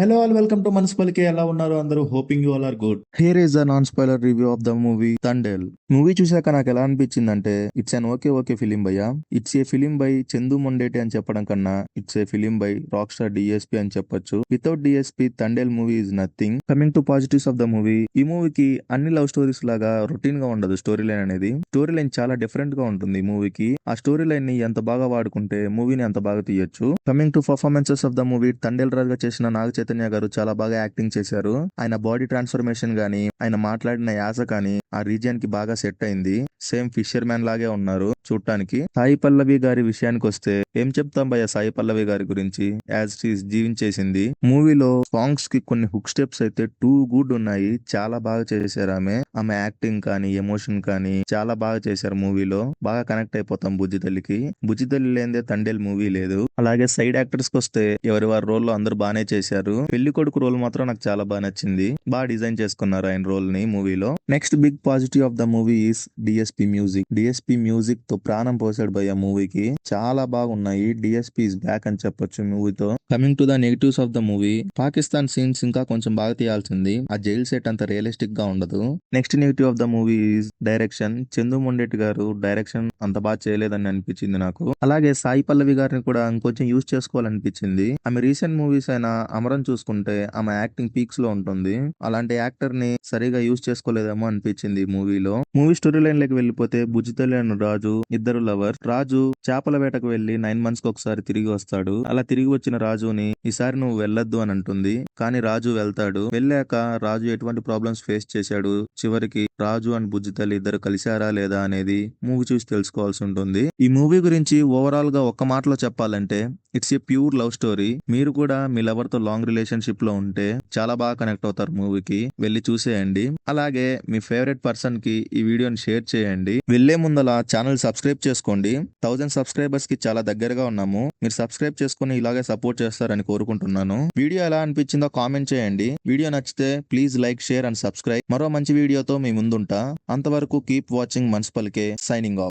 Hello all welcome to మనస్పల్కి. ఎలా ఉన్నారు అందరూ? Hoping you all are good. Here is the non spoiler review of the movie Thandel. Movie చూసాక నాకు ఎలా అనిపించిందంటే ఇట్స్ అన్ ఓకే ఫిలిం భయ్యా. It's a film by Chandu Mondeti అని చెప్పడం కన్నా it's a film by rock star DSP అని చెప్పొచ్చు. Without DSP Thandel movie is nothing. Coming to positives of the movie, ఈ మూవీకి అన్ని లవ్ స్టోరీస్ లాగా రొటీన్ గా ఉండదు. స్టోరీ లైన్ అనేది స్టోరీ లైన్ చాలా డిఫరెంట్ గా ఉంటుంది ఈ మూవీకి. ఆ స్టోరీ లైన్ ని ఎంత బాగా వాడుకుంటే మూవీని అంత బాగా తీయొచ్చు. Coming to performances of the movie, Thandel రాజుగా చేసిన నాగ చైతన్య గారు చాలా బాగా యాక్టింగ్ చేశారు. ఆయన బాడీ ట్రాన్స్ఫర్మేషన్ గానీ, ఆయన మాట్లాడిన యాస కానీ ఆ రీజియన్ కి బాగా సెట్ అయింది. సేమ్ ఫిషర్ మ్యాన్ లాగే ఉన్నారు చూడటానికి. సాయి పల్లవి గారి విషయానికి వస్తే ఏం చెప్తాం భయ్య సాయి పల్లవి గారి గురించి. యాజ్ షీస్ జీవించేసింది. మూవీలో సాంగ్స్ కి కొన్ని హుక్ స్టెప్స్ అయితే టూ గుడ్ ఉన్నాయి. చాలా బాగా చేశారు ఆమె యాక్టింగ్ కానీ ఎమోషన్ కానీ చాలా బాగా చేశారు మూవీలో. బాగా కనెక్ట్ అయిపోతాం బుజ్జి తల్లికి. బుజ్జి తల్లి లేదే తండేల్ మూవీ లేదు. అలాగే సైడ్ యాక్టర్స్ కి వస్తే ఎవరి వారి రోల్ లో అందరూ బానే చేశారు. పెళ్లి కొడుకు రోల్ మాత్రం నాకు చాలా బాగా నచ్చింది. బాగా డిజైన్ చేసుకున్నారు ఆయన రోల్ ని మూవీలో. Next big positive of the movie is DSP music. DSP music తో ప్రాణం పోసాడు భయ్య మూవీకి. చాలా బాగున్నాయి. డిఎస్పి ఇస్ బ్యాక్ అని చెప్పొచ్చు మూవీతో. Coming to the negatives of the movie, Pakistan scenes ఇంకా కొంచెం బాగా తీయాల్సింది. ఆ జైల్ సెట్ అంత రియలిస్టిక్ గా ఉండదు. Next negative of the movie is direction. Chandu Mondeti గారు డైరెక్షన్ అంత బాగా చేయలేదని అనిపించింది నాకు. అలాగే సాయి పల్లవి గారిని కూడా ఇంకొంచెం యూజ్ చేసుకోవాలనిపించింది. ఆమె రీసెంట్ మూవీస్ అయిన అమరన్ చూసుకుంటే ఆమె యాక్టింగ్ పీక్స్ లో ఉంటుంది. అలాంటి యాక్టర్ ని సరిగా యూజ్ చేసుకోలేదేమో అనిపించింది మూవీలో. మూవీ స్టోరీ లైన్ లోకి వెళ్ళిపోతే బుజ్జితల్లి అండ్ రాజు ఇద్దరు లవర్స్. రాజు చేపల వేటకు వెళ్లి 9 months కి ఒకసారి తిరిగి వస్తాడు. అలా తిరిగి వచ్చిన రాజుని ఈసారి నువ్వు వెళ్ళొద్దు అని అంటుంది. కానీ రాజు వెళ్తాడు. వెళ్ళాక రాజు ఎటువంటి ప్రాబ్లమ్స్ ఫేస్ చేశాడు, చివరికి రాజు అండ్ బుజ్జితల్లి ఇద్దరు కలిశారా లేదా అనేది మూవీ చూసి తెలుసుకోవాల్సి ఉంటుంది. ఈ మూవీ గురించి ఓవరాల్ గా ఒక్క మాటలో చెప్పాలంటే it's a pure love story. మీరు కూడా మీ లవర్ తో లాంగ్ రిలేషన్షిప్ లో ఉంటే చాలా బాగా కనెక్ట్ అవుతారు మూవీకి. వెళ్ళి చూసేయండి. అలాగే మీ ఫేవరెట్ పర్సన్ కి ఈ వీడియోని షేర్ చేయండి. వెళ్లే ముందల ఛానల్ సబ్స్క్రైబ్ చేసుకోండి. 1000 సబ్స్క్రైబర్స్ కి చాలా దగ్గరగా ఉన్నాము. మీరు సబ్స్క్రైబ్ చేసుకుని ఇలాగే సపోర్ట్ చేస్తారని కోరుకుంటున్నాను. వీడియో ఎలా అనిపించిందో కామెంట్ చేయండి. వీడియో నచ్చితే please like, share and subscribe. మరో మంచి వీడియోతో మీ ముందుంటా. అంతవరకు కీప్ వాచింగ్ మనస్పల్కే. Signing of.